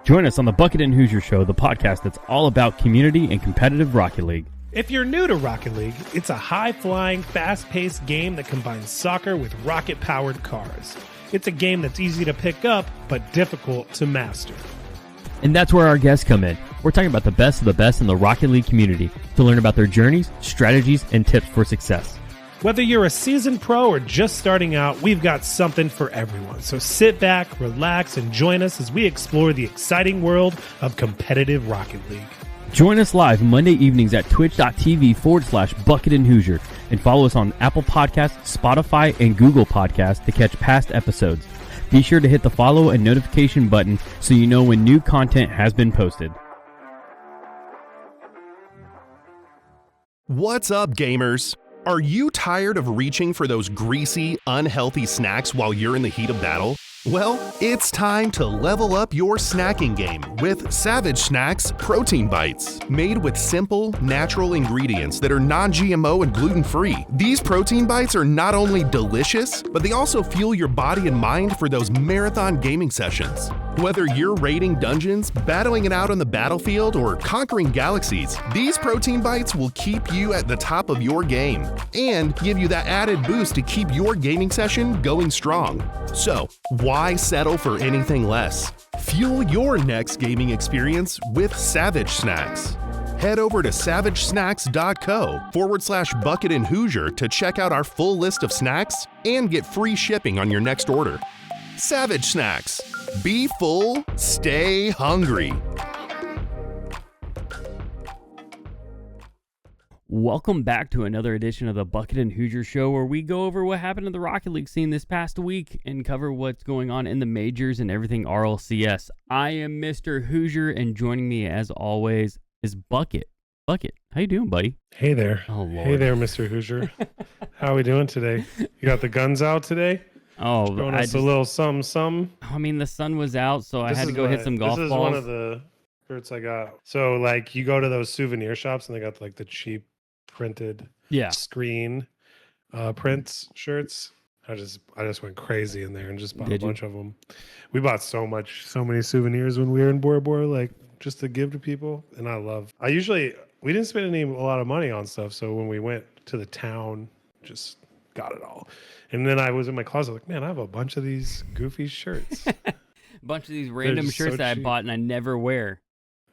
Join us on the Bucket and Hoosier Show, the podcast that's all about community and competitive Rocket League. If you're new to Rocket League, it's a high-flying, fast-paced game that combines soccer with rocket-powered cars. It's a game that's easy to pick up, but difficult to master. And that's where our guests come in. We're talking about the best of the best in the Rocket League community to learn about their journeys, strategies, and tips for success. Whether you're a seasoned pro or just starting out, we've got something for everyone. So sit back, relax, and join us as we explore the exciting world of competitive Rocket League. Join us live Monday evenings at twitch.tv/Bucket and Hoosier and follow us on Apple Podcasts, Spotify, and Google Podcasts to catch past episodes. Be sure to hit the follow and notification button so you know when new content has been posted. What's up, gamers? Are you tired of reaching for those greasy, unhealthy snacks while you're in the heat of battle? Well, it's time to level up your snacking game with Savage Snacks Protein Bites. Made with simple, natural ingredients that are non-GMO and gluten-free. These protein bites are not only delicious, but they also fuel your body and mind for those marathon gaming sessions. Whether you're raiding dungeons, battling it out on the battlefield, or conquering galaxies, these protein bites will keep you at the top of your game and give you that added boost to keep your gaming session going strong. So, why settle for anything less? Fuel your next gaming experience with Savage Snacks. Head over to savagesnacks.co/Bucket and Hoosier to check out our full list of snacks and get free shipping on your next order. Savage Snacks. Be full, stay hungry. Welcome back to another edition of the Bucket and Hoosier Show, where we go over what happened in the Rocket League scene this past week and cover what's going on in the majors and everything RLCS. I am Mr. Hoosier, and joining me, as always, is Bucket. Bucket, how you doing, buddy? Hey there. Oh, Lord. Hey there, Mr. Hoosier. How are we doing today? You got the guns out today? Oh, Throwing us a little something. I mean, the sun was out, so I had to go hit some golf balls. This is one of the shirts I got. So, like, you go to those souvenir shops and they got like the cheap printed screen prints shirts. I just went crazy in there and just bought a bunch of them. We bought so many souvenirs when we were in Bora Bora, like just to give to people. And we didn't spend a lot of money on stuff. So when we went to the town, just got it all. And then I was in my closet like, man, I have a bunch of these goofy shirts. A bunch of these random shirts that I bought and I never wear.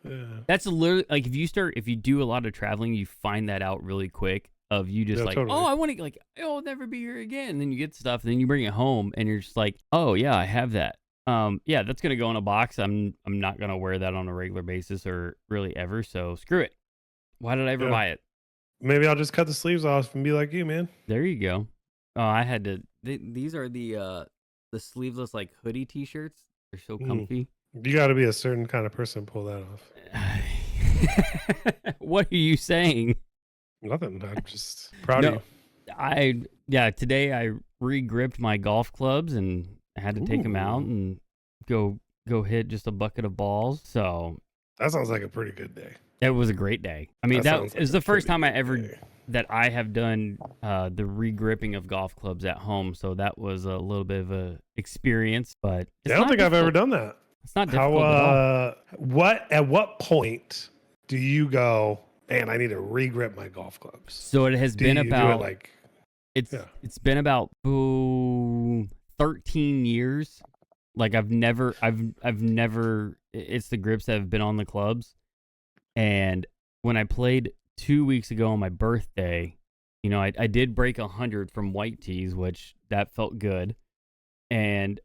Yeah. That's literally like if you do a lot of traveling, you find that out really quick. Of you just totally. Oh, I want to I'll never be here again. And then you get stuff, and then you bring it home, and you're just like, oh yeah, I have that. Yeah, that's gonna go in a box. I'm not gonna wear that on a regular basis or really ever. So screw it. Why did I ever buy it? Maybe I'll just cut the sleeves off and be like you, man. There you go. Oh, I had to. These are the sleeveless like hoodie T-shirts. They're so comfy. You got to be a certain kind of person to pull that off. What are you saying? Nothing. I'm just proud of you. Today I re-gripped my golf clubs and I had to take them out and go hit just a bucket of balls. So that sounds like a pretty good day. It was a great day. I mean, that is the first time that I have done the re-gripping of golf clubs at home. So that was a little bit of a experience, but I don't think I've ever done that. It's not difficult at all. At what point do you go, man, I need to re-grip my golf clubs? So it has been about it's been about 13 years. Like I've never it's the grips that have been on the clubs. And when I played 2 weeks ago on my birthday, I did break 100 from white tees, which that felt good. And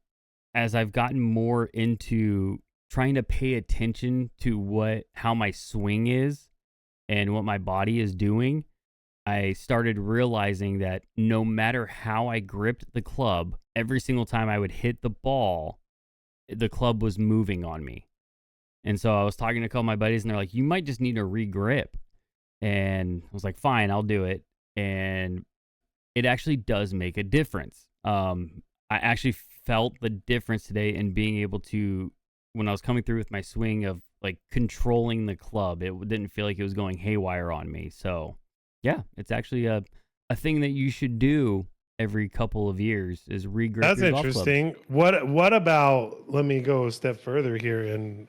as I've gotten more into trying to pay attention to how my swing is and what my body is doing, I started realizing that no matter how I gripped the club, every single time I would hit the ball, the club was moving on me. And so I was talking to a couple of my buddies, and they're like, you might just need to re-grip. And I was like, fine, I'll do it. And it actually does make a difference. I actually felt the difference today in being able to, when I was coming through with my swing of like controlling the club, it didn't feel like it was going haywire on me. So yeah, it's actually a thing that you should do every couple of years is re-grip. That's interesting. What about, let me go a step further here and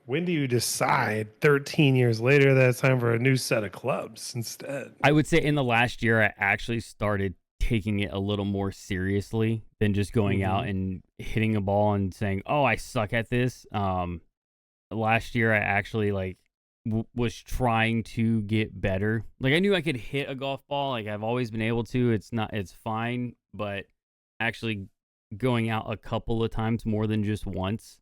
When do you decide 13 years later that it's time for a new set of clubs instead? I would say in the last year, I actually started taking it a little more seriously than just going out and hitting a ball and saying, "Oh, I suck at this." Last year, I actually was trying to get better. Like I knew I could hit a golf ball. Like I've always been able to. It's fine, but actually going out a couple of times more than just once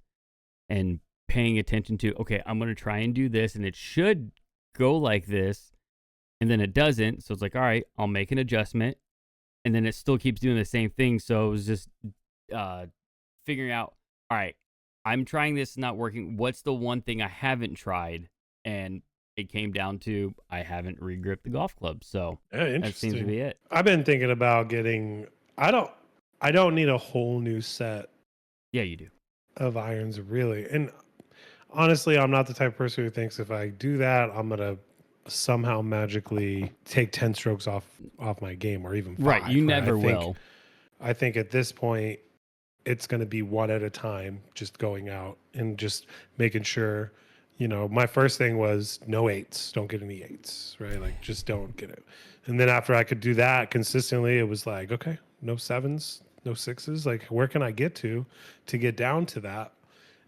and paying attention to, okay, I'm going to try and do this and it should go like this. And then it doesn't. So it's like, all right, I'll make an adjustment. And then it still keeps doing the same thing. So it was just figuring out, all right, I'm trying this, not working. What's the one thing I haven't tried? And it came down to I haven't regripped the golf club. So that seems to be it. I've been thinking about getting, I don't need a whole new set. Yeah, you do. Of irons, really. And honestly, I'm not the type of person who thinks if I do that, I'm going to somehow magically take 10 strokes off my game or even 5. Right, you never will. I think at this point, it's going to be one at a time, just going out and just making sure, my first thing was no 8s. Don't get any 8s, right? Like, just don't get it. And then after I could do that consistently, it was like, okay, no 7s, no 6s. Like, where can I get to get down to that?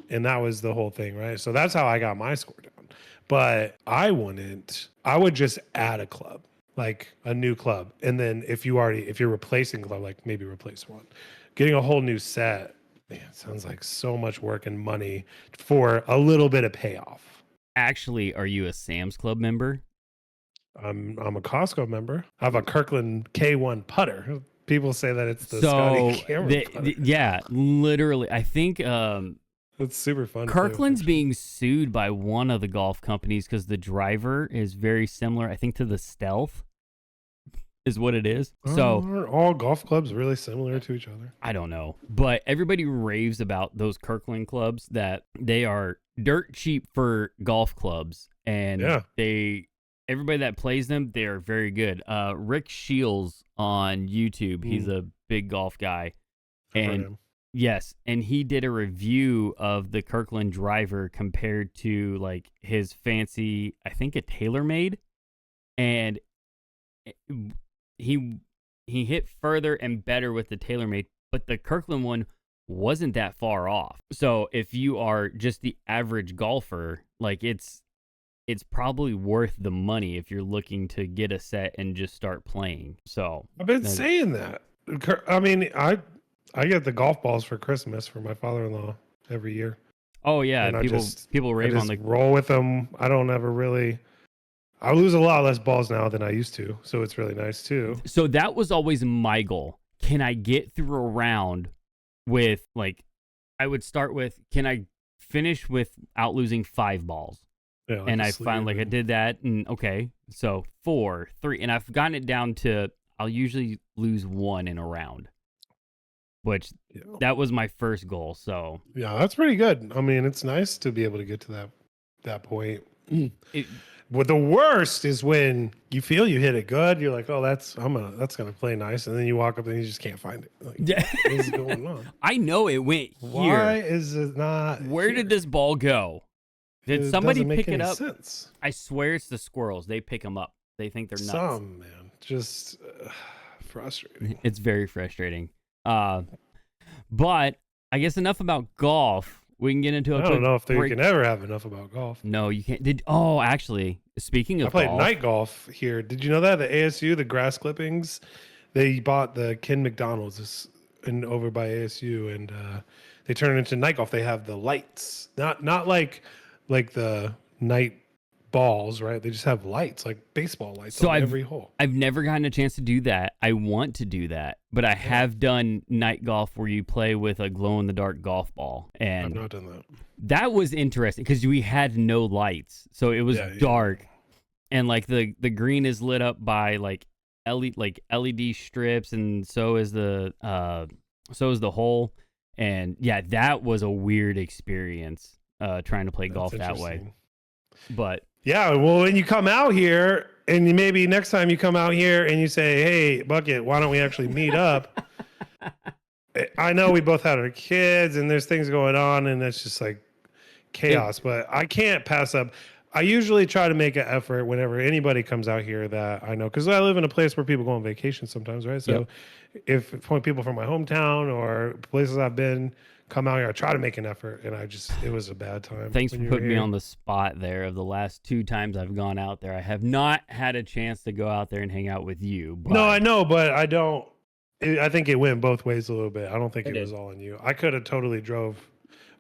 And that was the whole thing, right? So that's how I got my score down. But I would just add a club, like a new club. And then if you're replacing club, like maybe replace one. Getting a whole new set, man, sounds like so much work and money for a little bit of payoff. Actually, are you a Sam's Club member? I'm a Costco member. I have a Kirkland K1 putter. People say that it's the Scotty Cameron putter. Yeah, literally. I think it's super fun. Kirkland's being sued by one of the golf companies because the driver is very similar, I think, to the Stealth is what it is. So are all golf clubs really similar to each other? I don't know. But everybody raves about those Kirkland clubs, that they are dirt cheap for golf clubs. And everybody that plays them, they're very good. Rick Shields on YouTube, he's a big golf guy. And yes, and he did a review of the Kirkland driver compared to like his fancy, I think a TaylorMade, and he hit further and better with the TaylorMade, but the Kirkland one wasn't that far off. So if you are just the average golfer, like it's probably worth the money if you're looking to get a set and just start playing. So I've been saying that. I mean, I get the golf balls for Christmas for my father-in-law every year. Oh yeah, and people rave on the roll with them. I don't ever really. I lose a lot less balls now than I used to, so it's really nice too. So that was always my goal. Can I get through a round with I would start with, can I finish without losing 5 balls? Yeah, like and I found I did that, and okay, so 4, 3, and I've gotten it down to I'll usually lose 1 in a round. Which that was my first goal. So yeah, that's pretty good. I mean, it's nice to be able to get to that point. What the worst is when you feel you hit it good. You're like, oh, that's gonna play nice, and then you walk up and you just can't find it. Like, what is going on? I know it went here. Why is it not? Where did this ball go? Did somebody pick it up? Sense. I swear it's the squirrels. They pick them up. They think they're nuts. Man, just frustrating. It's very frustrating. But I guess enough about golf. We can get into I don't know if you can ever have enough about golf. No, you can't. Actually, speaking of I played night golf here. Did you know that the ASU, the grass clippings, they bought the Ken McDonald's over by ASU, and they turned it into night golf. They have the lights, not like the night balls, right? They just have lights, like baseball lights on every hole. I've never gotten a chance to do that. I want to do that, but I have done night golf where you play with a glow-in-the-dark golf ball. And I've not done that. That was interesting because we had no lights, so it was dark, and like the green is lit up by LED strips, and so is the hole. And yeah, that was a weird experience trying to play golf that way. But yeah, well, when you come out here, and maybe next time you come out here and you say, hey, Bucket, why don't we actually meet up? I know we both had our kids and there's things going on, and it's just like, chaos, but I can't pass up. I usually try to make an effort whenever anybody comes out here that I know, because I live in a place where people go on vacation sometimes, right? So if people from my hometown or places I've been come out here, I try to make an effort, and it was a bad time. Thanks for putting me on the spot there. Of the last 2 times I've gone out there, I have not had a chance to go out there and hang out with you. But... No, I know, but I don't. I think it went both ways a little bit. I don't think it was all on you. I could have totally drove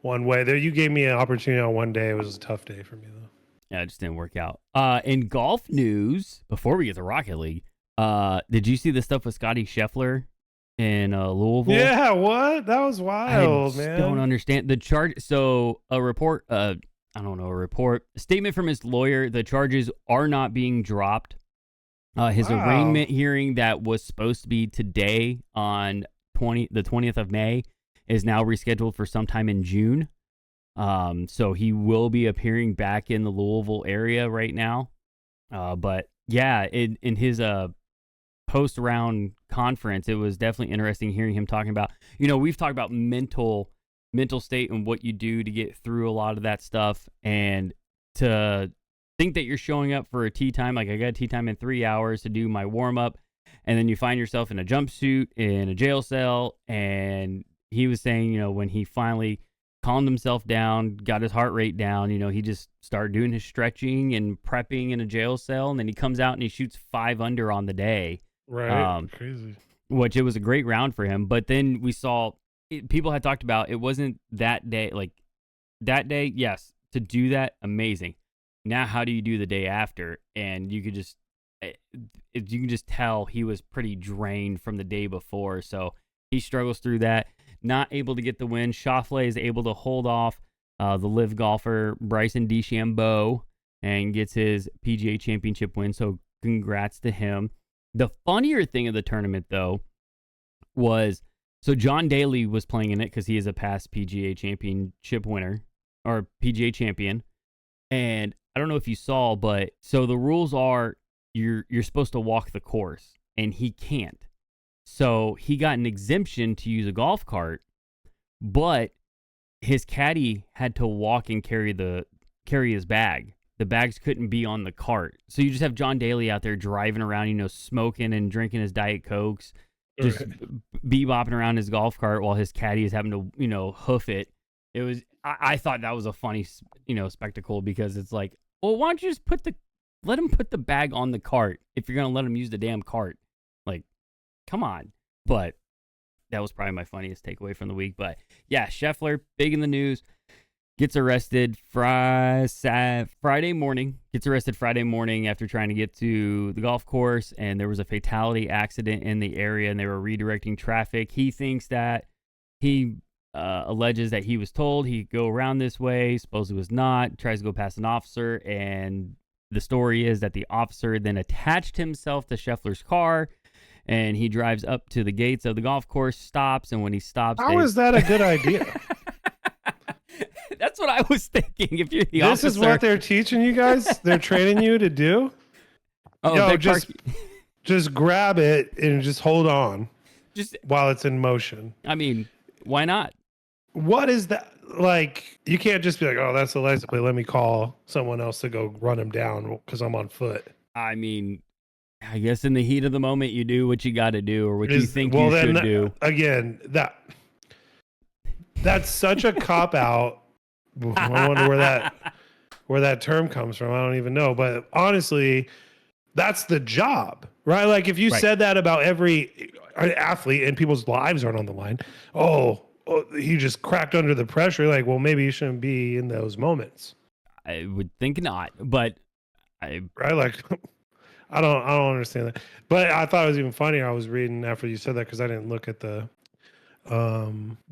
one way. There, you gave me an opportunity on one day. It was a tough day for me, though. Yeah, it just didn't work out. In golf news, before we get to Rocket League, did you see the stuff with Scotty Scheffler in Louisville? Yeah, what? That was wild, man. I don't understand the charge. So a report, a statement from his lawyer, the charges are not being dropped. His arraignment hearing that was supposed to be today on the 20th of May is now rescheduled for sometime in June. So he will be appearing back in the Louisville area right now. But yeah, in his post-round conference, it was definitely interesting hearing him talking about, we've talked about mental state and what you do to get through a lot of that stuff, and to think that you're showing up for a tee time, like I got a tee time in 3 hours to do my warm-up, and then you find yourself in a jumpsuit in a jail cell. And he was saying, when he finally calmed himself down, got his heart rate down, he just started doing his stretching and prepping in a jail cell, and then he comes out and he shoots 5 under on the day. Right. Crazy. Which it was a great round for him. But then we saw people had talked about it wasn't that day. Like that day, yes, to do that, amazing. Now, how do you do the day after? And you can just tell he was pretty drained from the day before. So he struggles through that. Not able to get the win. Schauffele is able to hold off the live golfer Bryson DeChambeau and gets his PGA Championship win. So congrats to him. The funnier thing of the tournament, though, was so John Daly was playing in it because he is a past PGA Championship winner or PGA champion. And I don't know if you saw, but so the rules are you're supposed to walk the course, and he can't. So he got an exemption to use a golf cart, but his caddy had to walk and carry his bag. The bags couldn't be on the cart. So you just have John Daly out there driving around, smoking and drinking his Diet Cokes, just bebopping around his golf cart while his caddy is having to, hoof it. It was, I thought that was a funny, spectacle, because it's like, well, why don't you just let him put the bag on the cart if you're going to let him use the damn cart? Like, come on. But that was probably my funniest takeaway from the week. But yeah, Scheffler, big in the news, gets arrested Friday morning. Gets arrested Friday morning after trying to get to the golf course, and there was a fatality accident in the area, and they were redirecting traffic. He thinks that he alleges that he was told he could go around this way, supposedly was not, tries to go past an officer, and the story is that the officer then attached himself to Scheffler's car, and he drives up to the gates of the golf course, stops, and when he stops... How is that a good idea? That's what I was thinking. If you're the officer... This is what they're teaching you guys? They're training you to do? Oh, yo, just grab it and just hold on while it's in motion. I mean, why not? What is that? Like, you can't just be like, oh, that's the license plate. Let me call someone else to go run him down because I'm on foot. I mean, I guess in the heat of the moment, you do what you got to do, or what you think you should do. Again, that's such a cop out. I wonder where that term comes from. I don't even know. But honestly, that's the job, right? Like if you said that about every athlete and people's lives aren't on the line, oh, he just cracked under the pressure. Like, well, maybe you shouldn't be in those moments. I would think not, but right? Like, I don't understand that. But I thought it was even funnier. I was reading after you said that because I didn't look at the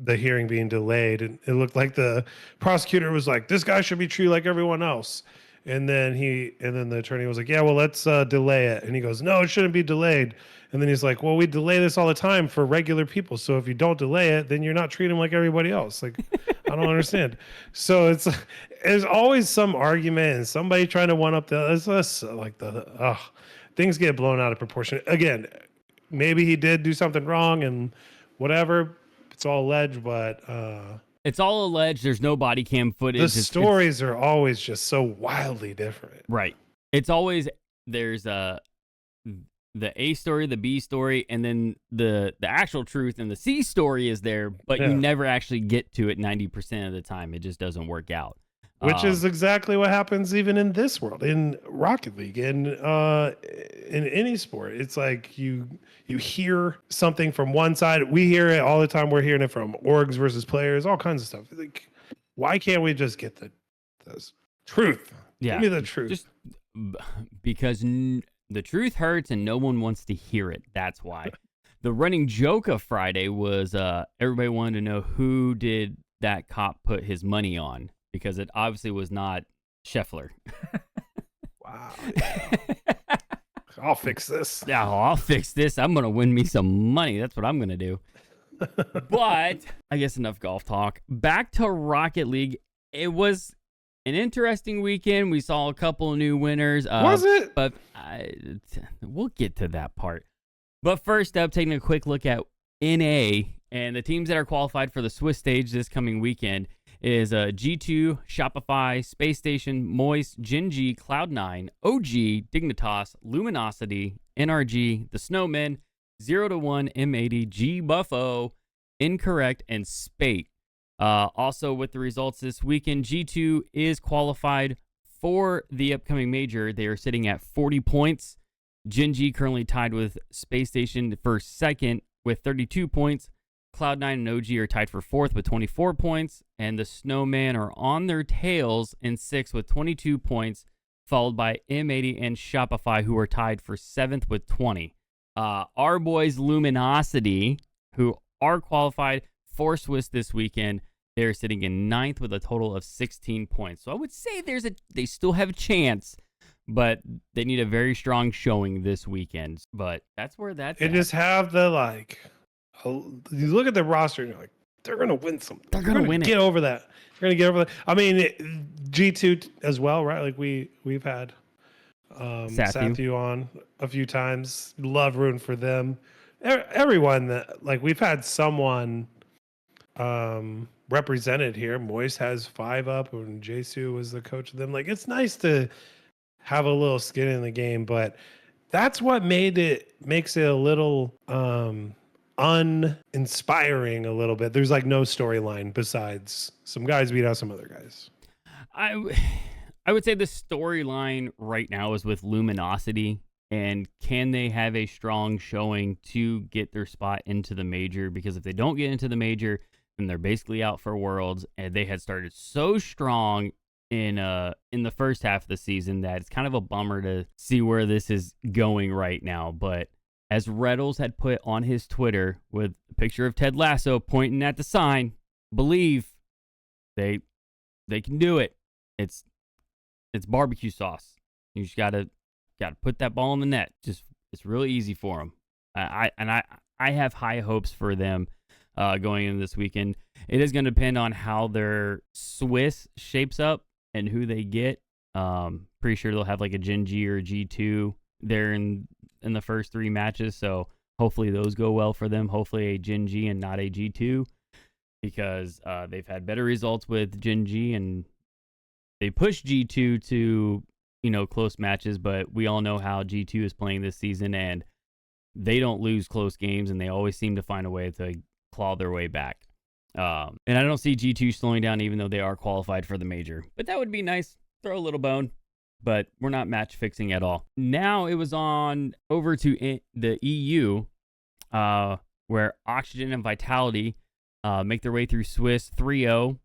hearing being delayed, and it looked like the prosecutor was like, this guy should be treated like everyone else. And then the attorney was like, yeah, well, let's delay it. And he goes, no, it shouldn't be delayed. And then he's like, well, we delay this all the time for regular people. So if you don't delay it, then you're not treating them like everybody else. Like, I don't understand. So there's always some argument and somebody trying to one up things get blown out of proportion. Again, maybe he did do something wrong and whatever. It's all alleged, but It's all alleged. There's no body cam footage. The stories are always just so wildly different. Right. It's always there's the A story, the B story, and then the actual truth and the C story is there, but you never actually get to it 90% of the time. It just doesn't work out. Which is exactly what happens even in this world, in Rocket League, in any sport. It's like you hear something from one side. We hear it all the time. We're hearing it from orgs versus players, all kinds of stuff. Like, why can't we just get the truth? Yeah. Give me the truth. Just because the truth hurts and no one wants to hear it. That's why. The running joke of Friday was everybody wanted to know who did that cop put his money on, because it obviously was not Scheffler. Wow. I'll fix this. Yeah, I'll fix this. I'm going to win me some money. That's what I'm going to do. But I guess enough golf talk. Back to Rocket League. It was an interesting weekend. We saw a couple of new winners. Was it? But we'll get to that part. But first up, taking a quick look at NA and the teams that are qualified for the Swiss stage this coming weekend is G2, Shopify, Space Station, Moist, Gen G, Cloud9, OG, Dignitas, Luminosity, NRG, The Snowmen, 0-1, M80, G Buffo, Incorrect, and Spate. Also, with the results this weekend, G2 is qualified for the upcoming major. They are sitting at 40 points. Gen G currently tied with Space Station for second with 32 points. Cloud9 and OG are tied for fourth with 24 points, and the Snowman are on their tails in sixth with 22 points, followed by M80 and Shopify, who are tied for seventh with 20. Our boys Luminosity, who are qualified for Swiss this weekend, they're sitting in ninth with a total of 16 points. So I would say they still have a chance, but they need a very strong showing this weekend. But that's where that's at. Just have the you look at the roster and you're like, they're going to win something. They're going to win get over that. They're going to get over that. I mean, G2 as well, right? Like we've had Sathu on a few times. Love rooting for them. Everyone that, like, we've had someone represented here. Moist has 5 up and Jesu was the coach of them. Like, it's nice to have a little skin in the game, but that's what makes it a little uninspiring a little bit. There's like no storyline besides some guys beat out some other guys. I would say the storyline right now is with Luminosity, and can they have a strong showing to get their spot into the major? Because if they don't get into the major, then they're basically out for Worlds, and they had started so strong in the first half of the season that it's kind of a bummer to see where this is going right now. But as Reddles had put on his Twitter with a picture of Ted Lasso pointing at the sign, believe they can do it. It's barbecue sauce. You just gotta put that ball in the net. It's really easy for them. I have high hopes for them going into this weekend. It is going to depend on how their Swiss shapes up and who they get. Pretty sure they'll have like a Gen G or a G2 there in the first 3 matches. So hopefully those go well for them. Hopefully a Gen G and not a G2, because they've had better results with Gen G and they push G2 to, close matches, but we all know how G2 is playing this season, and they don't lose close games, and they always seem to find a way to claw their way back. And I don't see G2 slowing down, even though they are qualified for the major. But that would be nice. Throw a little bone. But we're not match fixing at all. Now it was on over to the EU, where Oxygen and Vitality make their way through Swiss 3-0.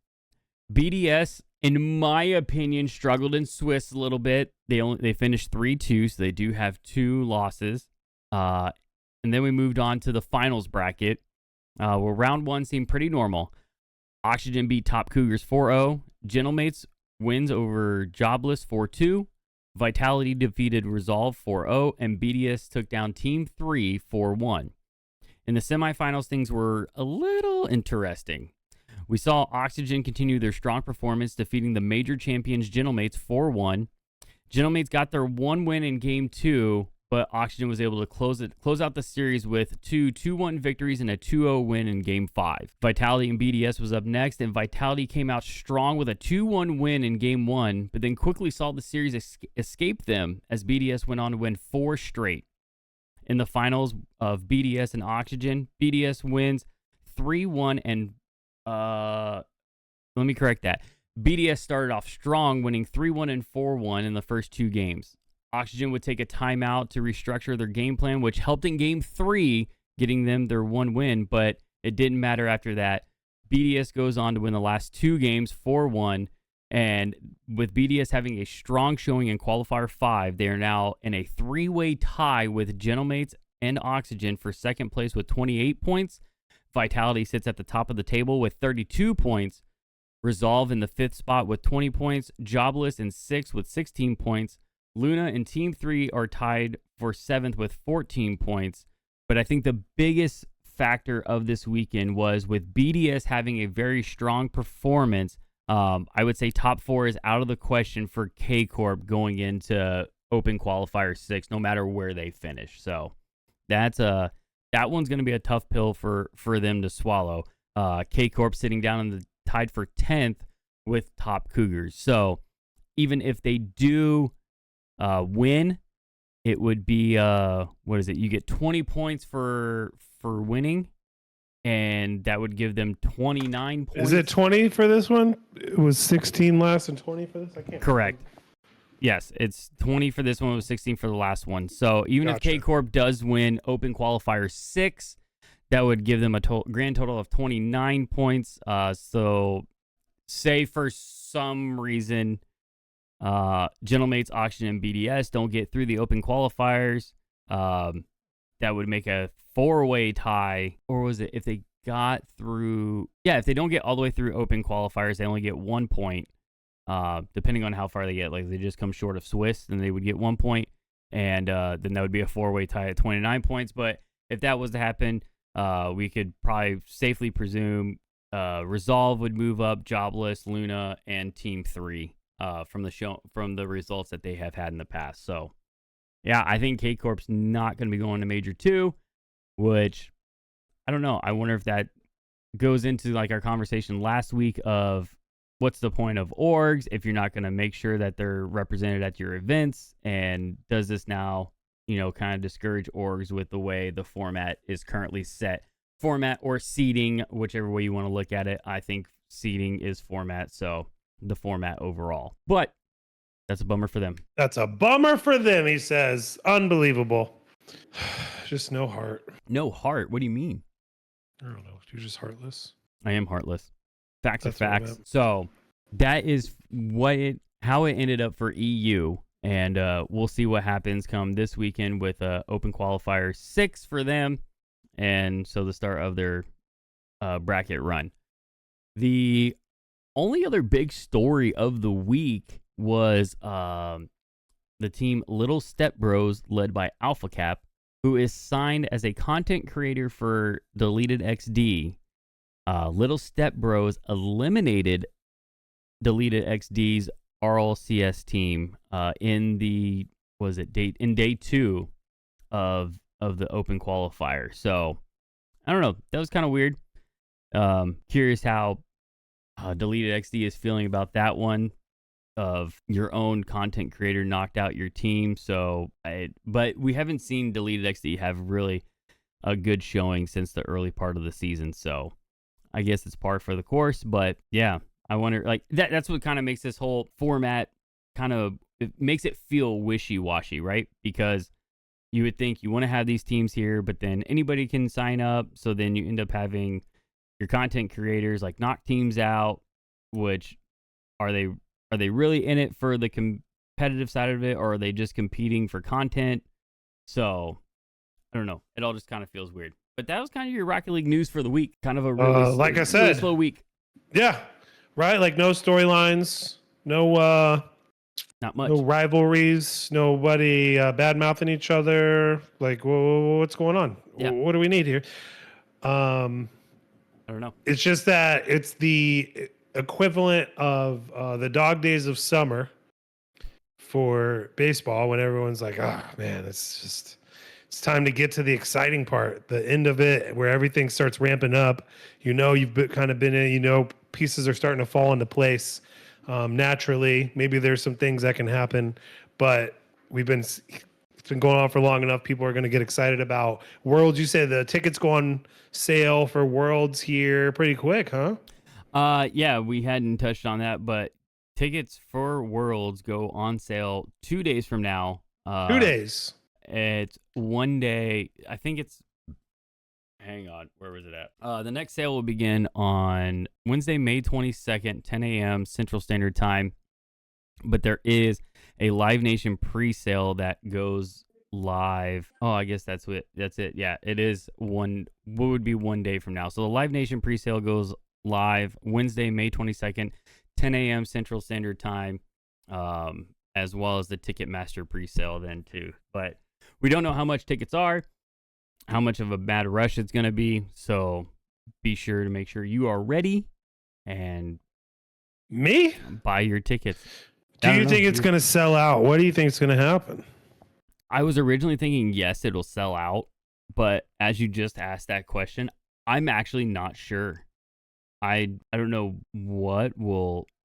BDS, in my opinion, struggled in Swiss a little bit. They finished 3-2, so they do have 2 losses. And then we moved on to the finals bracket, where round 1 seemed pretty normal. Oxygen beat Top Cougars 4-0. Gentlemates wins over Jobless 4-2. Vitality defeated Resolve 4-0. And BDS took down Team 3 4-1. In the semifinals, things were a little interesting. We saw Oxygen continue their strong performance, defeating the major champions Gentlemates 4-1. Gentlemates got their 1 win in Game 2 but Oxygen was able to close out the series with 2-1 victories and a 2-0 win in Game 5. Vitality and BDS was up next, and Vitality came out strong with a 2-1 win in Game 1, but then quickly saw the series escape them as BDS went on to win 4 straight. In the finals of BDS and Oxygen, BDS wins 3-1 and let me correct that. BDS started off strong, winning 3-1 and 4-1 in the first 2 games. Oxygen would take a timeout to restructure their game plan, which helped in Game 3, getting them their 1 win, but it didn't matter after that. BDS goes on to win the last 2 games 4-1, and with BDS having a strong showing in Qualifier 5, they are now in a 3-way tie with Gentlemates and Oxygen for second place with 28 points. Vitality sits at the top of the table with 32 points. Resolve in the 5th spot with 20 points. Jobless in 6th with 16 points. Luna and Team 3 are tied for 7th with 14 points. But I think the biggest factor of this weekend was with BDS having a very strong performance. I would say top 4 is out of the question for K-Corp going into Open Qualifier 6, no matter where they finish. So that one's going to be a tough pill for them to swallow. K-Corp sitting down in the tied for 10th with top Cougars. So even if they do win, it would be what is it? You get 20 points for winning, and that would give them 29 points. Is it 20 for this one? It was 16 last and 20 for this? I can't. Correct. Remember. Yes, it's 20 for this one. It was 16 for the last one. So even if K-Corp does win Open Qualifier 6, that would give them a grand total of 29 points. So say for some reason Gentlemates, Oxygen, and BDS don't get through the Open Qualifiers, that would make a 4-way tie. Or was it if they got through? Yeah, if they don't get all the way through Open Qualifiers, they only get 1 point. Depending on how far they get. Like if they just come short of Swiss, then they would get 1 point. And then that would be a 4-way tie at 29 points. But if that was to happen, we could probably safely presume Resolve would move up, Jobless, Luna, and Team 3 from the results that they have had in the past. So, yeah, I think K-Corp's not going to be going to Major 2, which, I don't know. I wonder if that goes into like our conversation last week of what's the point of orgs if you're not going to make sure that they're represented at your events, and does this now kind of discourage orgs with the way the format is currently set. Format or seeding, whichever way you want to look at it. I think seeding is format, so the format overall. But that's a bummer for them. That's a bummer for them, he says. Unbelievable. Just no heart. No heart? What do you mean? I don't know. You're just heartless. I am heartless. Facts are facts. So that is how it ended up for EU. And we'll see what happens come this weekend with Open Qualifier 6 for them. And so the start of their bracket run. The only other big story of the week was the team Little Step Bros, led by Alpha Cap, who is signed as a content creator for Deleted XD. Little Step Bros eliminated Deleted XD's RLCS team in day 2 of the Open Qualifier. So I don't know. That was kind of weird. Curious how Deleted XD is feeling about that one, of your own content creator knocked out your team. But we haven't seen Deleted XD have really a good showing since the early part of the season. So I guess it's par for the course. But yeah, I wonder, like that's what kind of makes this whole format it makes it feel wishy-washy, right? Because you would think you want to have these teams here, but then anybody can sign up. So then you end up having your content creators like knock teams out, which are they really in it for the competitive side of it, or are they just competing for content? So I don't know. It all just kind of feels weird. But that was kind of your Rocket League news for the week. Kind of a really, like I said, really slow week. Yeah, right. Like no storylines, no not much, no rivalries, nobody bad mouthing each other. Like, what's going on? Yeah. What do we need here? I don't know. It's just that it's the equivalent of the dog days of summer for baseball when everyone's like, oh man, it's time to get to the exciting part, the end of it, where everything starts ramping up. You've kind of been in, pieces are starting to fall into place naturally. Maybe there's some things that can happen, but it's been going on for long enough. People are going to get excited about Worlds. You said the tickets go on sale for Worlds here pretty quick, huh? Yeah, we hadn't touched on that, but tickets for Worlds go on sale 2 days from now. 2 days. It's 1 day. I think it's. Hang on. Where was it at? The next sale will begin on Wednesday, May 22nd, 10 a.m. Central Standard Time. But there is a Live Nation pre-sale that goes live. Oh, I guess that's it. Yeah, it is what would be 1 day from now. So the Live Nation pre-sale goes live Wednesday, May 22nd, 10 a.m. Central Standard Time, as well as the Ticketmaster pre-sale then too. But we don't know how much tickets are, how much of a bad rush it's going to be. So be sure to make sure you are ready and buy your tickets. Do you think it's going to sell out? What do you think is going to happen? I was originally thinking, yes, it'll sell out. But as you just asked that question, I'm actually not sure. I don't know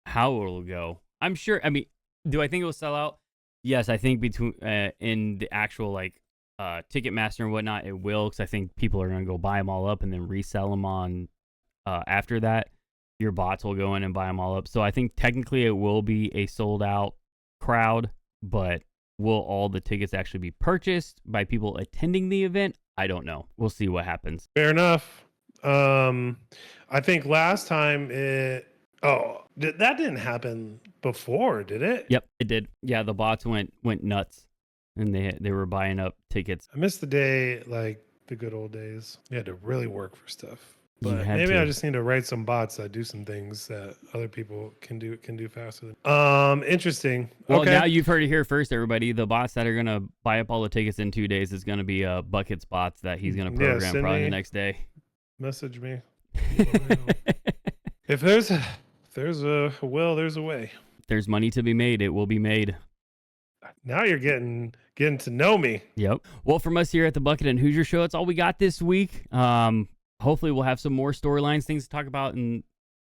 how it'll go. I'm sure. I mean, do I think it will sell out? Yes, I think in the actual Ticketmaster and whatnot, it will, because I think people are going to go buy them all up and then resell them on after that. Your bots will go in and buy them all up. So I think technically it will be a sold out crowd, but will all the tickets actually be purchased by people attending the event? I don't know. We'll see what happens. Fair enough. I think last time that didn't happen before, did it? Yep, it did. Yeah, the bots went nuts, and they were buying up tickets. I miss the day, like the good old days. You had to really work for stuff. But maybe I just need to write some bots that do some things that other people can do faster. Interesting. Well, okay. Now you've heard it here first, everybody. The bots that are gonna buy up all the tickets in 2 days is gonna be Bucket's bots that he's gonna program probably the next day. Message me. If there's a will, there's a way. If there's money to be made, it will be made. Now you're getting to know me. Yep. Well, from us here at the Bucket and Hoosier Show, that's all we got this week. Hopefully we'll have some more storylines, things to talk about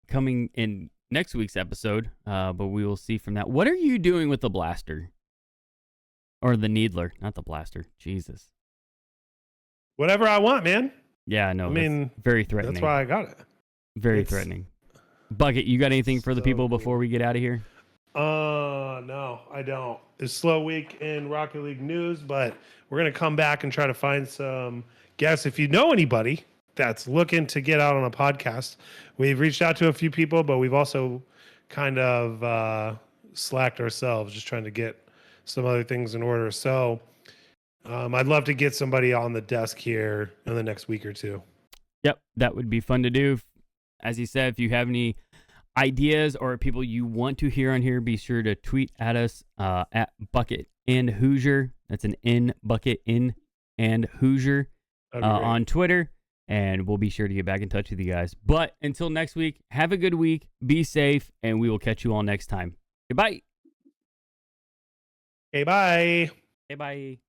coming in next week's episode. But we will see from that. What are you doing with the blaster? Or the needler, not the blaster. Jesus. Whatever I want, man. Yeah, no. I mean, very threatening. That's why I got it. Very threatening. Bucket, you got anything for the people before we get out of here? No, I don't. It's a slow week in Rocket League news, but we're going to come back and try to find some guests. If you know anybody that's looking to get out on a podcast, we've reached out to a few people, but we've also kind of slacked ourselves, just trying to get some other things in order. So I'd love to get somebody on the desk here in the next week or two. Yep, that would be fun to do. As you said, if you have any ideas or people you want to hear on here, be sure to tweet at us at Bucket and Hoosier. That's an N, Bucket in and Hoosier on Twitter. And we'll be sure to get back in touch with you guys. But until next week, have a good week, be safe, and we will catch you all next time. Goodbye. Okay, bye. Okay, bye.